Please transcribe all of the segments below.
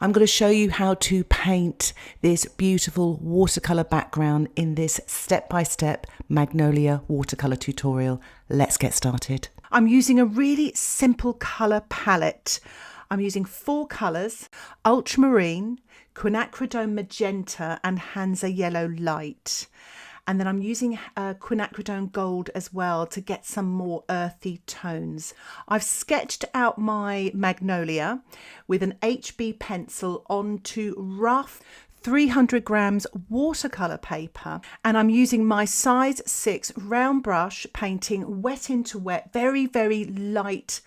I'm going to show you how to paint this beautiful watercolor background in this step-by-step Magnolia watercolor tutorial. Let's get started. I'm using a really simple color palette. I'm using 4 colors: Ultramarine, Quinacridone Magenta and Hansa Yellow Light. And then I'm using Quinacridone Gold as well to get some more earthy tones. I've sketched out my Magnolia with an HB pencil onto rough 300 grams watercolor paper, and I'm using my size 6 round brush, painting wet into wet, very, very light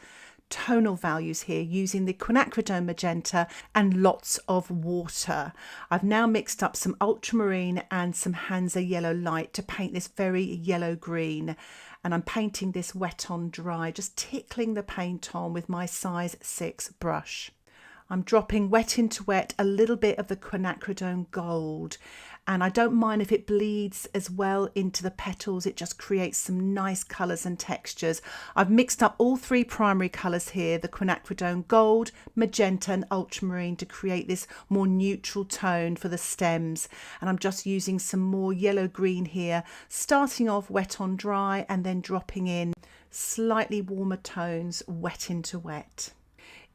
tonal values here using the Quinacridone Magenta and lots of water. I've now mixed up some Ultramarine and some Hansa Yellow Light to paint this very yellow green, and I'm painting this wet on dry, just tickling the paint on with my size 6 brush. I'm dropping wet into wet a little bit of the Quinacridone Gold, and I don't mind if it bleeds as well into the petals. It just creates some nice colours and textures. I've mixed up all 3 primary colours here, the Quinacridone Gold, Magenta and Ultramarine, to create this more neutral tone for the stems. And I'm just using some more yellow-green here, starting off wet on dry and then dropping in slightly warmer tones wet into wet.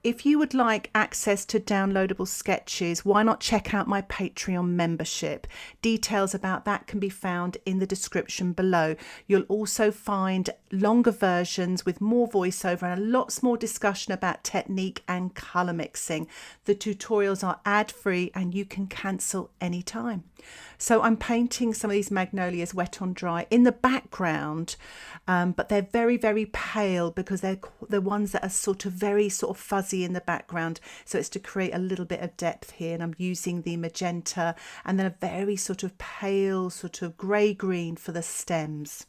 If you would like access to downloadable sketches, why not check out my Patreon membership? Details about that can be found in the description below. You'll also find longer versions with more voiceover and lots more discussion about technique and colour mixing. The tutorials are ad-free and you can cancel anytime. So I'm painting some of these magnolias wet on dry in the background, but they're very, very pale because they're the ones that are sort of fuzzy in the background. So it's to create a little bit of depth here, and I'm using the magenta and then a very sort of pale sort of grey-green for the stems.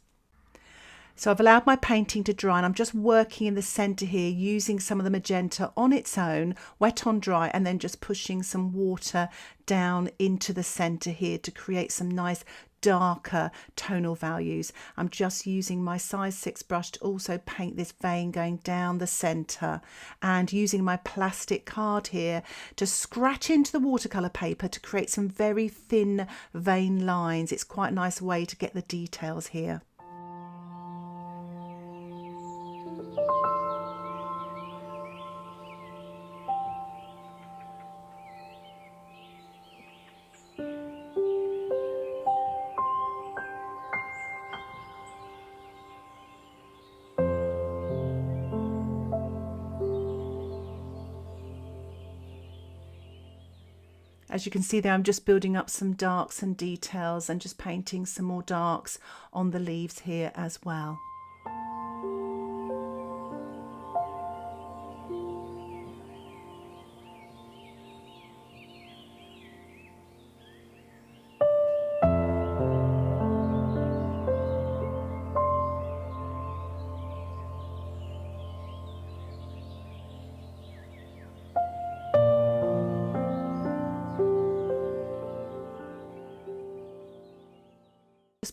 So I've allowed my painting to dry, and I'm just working in the centre here using some of the magenta on its own, wet on dry, and then just pushing some water down into the centre here to create some nice darker tonal values. I'm just using my size 6 brush to also paint this vein going down the centre, and using my plastic card here to scratch into the watercolour paper to create some very thin vein lines. It's quite a nice way to get the details here. As you can see there, I'm just building up some darks and details and just painting some more darks on the leaves here as well.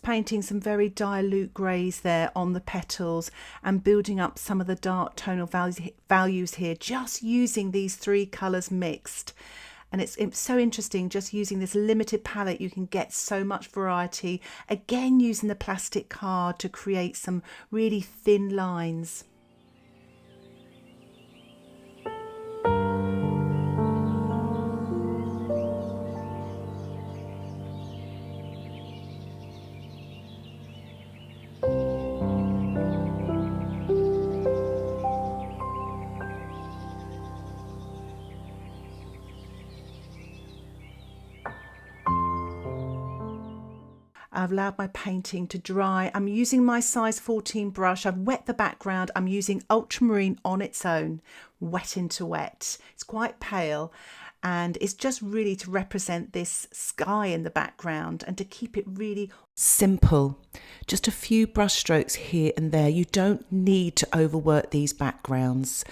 Painting some very dilute greys there on the petals and building up some of the dark tonal values here, just using these 3 colours mixed. And it's so interesting, just using this limited palette you can get so much variety, again using the plastic card to create some really thin lines. I've allowed my painting to dry. I'm using my size 14 brush. I've wet the background. I'm using Ultramarine on its own, wet into wet. It's quite pale, and it's just really to represent this sky in the background and to keep it really simple. Just a few brush strokes here and there. You don't need to overwork these backgrounds.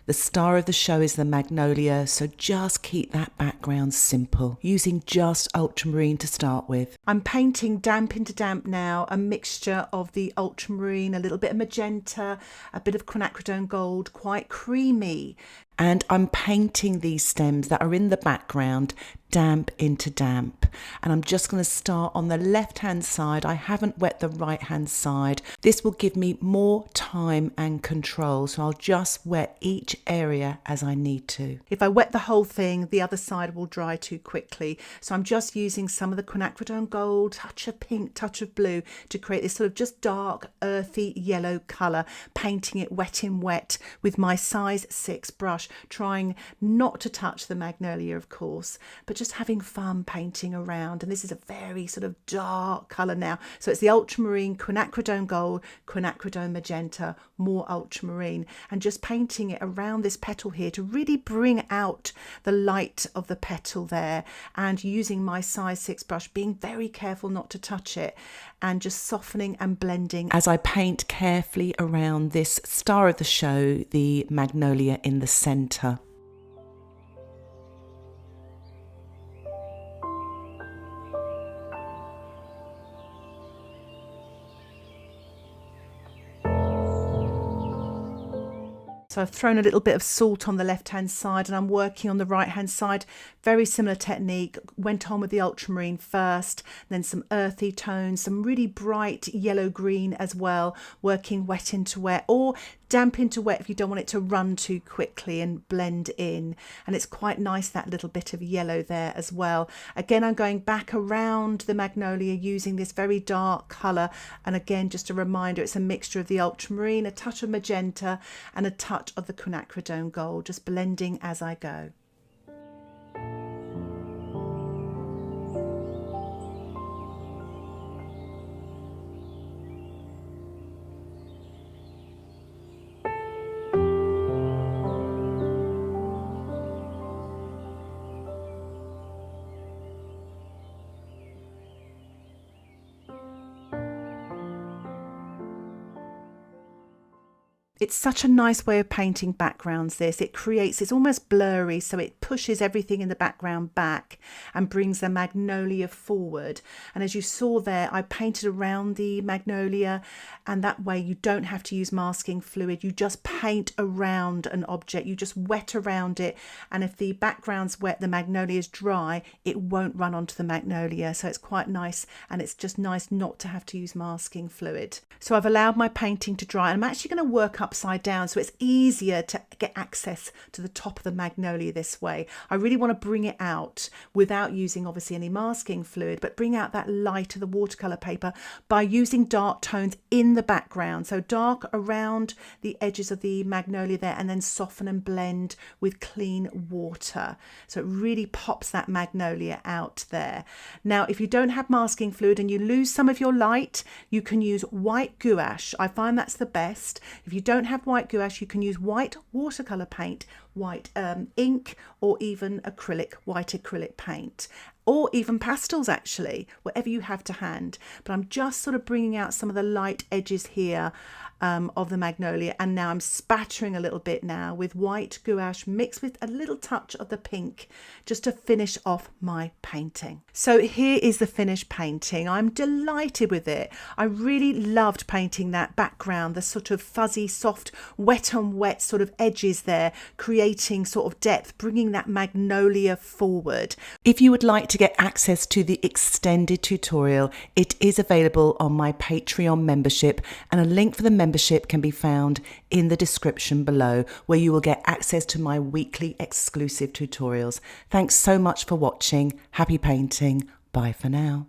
The star of the show is the Magnolia, so just keep that background simple, using just Ultramarine to start with. I'm painting damp into damp now, a mixture of the Ultramarine, a little bit of Magenta, a bit of Quinacridone Gold, quite creamy. and I'm painting these stems that are in the background damp into damp. And I'm just going to start on the left hand side. I haven't wet the right hand side. This will give me more time and control, so I'll just wet each area as I need to. If I wet the whole thing, the other side will dry too quickly, so I'm just using some of the Quinacridone gold, touch of pink, touch of blue to create this sort of just dark earthy yellow colour, painting it wet in wet with my size 6 brush, trying not to touch the magnolia of course, but just having fun painting around. And this is a very sort of dark colour now, so it's the Ultramarine, Quinacridone gold, Quinacridone magenta, more Ultramarine, and just painting it around this petal here to really bring out the light of the petal there, and using my size 6 brush, being very careful not to touch it, and just softening and blending as I paint carefully around this star of the show, the magnolia in the centre. So I've thrown a little bit of salt on the left hand side and I'm working on the right hand side. Very similar technique. Went on with the ultramarine first, then some earthy tones, some really bright yellow green as well, working wet into wet or damp into wet if you don't want it to run too quickly and blend in. And it's quite nice, that little bit of yellow there as well. Again, I'm going back around the magnolia using this very dark colour, and again just a reminder, it's a mixture of the ultramarine, a touch of magenta and a touch of the quinacridone gold, just blending as I go. It's such a nice way of painting backgrounds, this. It creates, it's almost blurry, so it pushes everything in the background back and brings the magnolia forward. And as you saw there, I painted around the magnolia, and that way you don't have to use masking fluid. You just paint around an object, you just wet around it. And if the background's wet, the magnolia is dry, it won't run onto the magnolia. So it's quite nice, and it's just nice not to have to use masking fluid. So I've allowed my painting to dry, and I'm actually going to work upside down so it's easier to get access to the top of the magnolia this way. I really want to bring it out without using obviously any masking fluid, but bring out that light of the watercolor paper by using dark tones in the background. So dark around the edges of the magnolia there, and then soften and blend with clean water. So it really pops that magnolia out there. Now, if you don't have masking fluid and you lose some of your light, you can use white gouache. I find that's the best. If you don't have white gouache, you can use white watercolor paint, white ink, or even white acrylic paint, or even pastels actually, whatever you have to hand. But I'm just sort of bringing out some of the light edges here of the magnolia, and now I'm spattering a little bit now with white gouache mixed with a little touch of the pink just to finish off my painting. So here is the finished painting. I'm delighted with it. I really loved painting that background, the sort of fuzzy, soft, wet on wet sort of edges there, creating sort of depth, bringing that magnolia forward. If you would like to get access to the extended tutorial, it is available on my Patreon membership, and a link for the membership can be found in the description below, where you will get access to my weekly exclusive tutorials. Thanks so much for watching. Happy painting. Bye for now.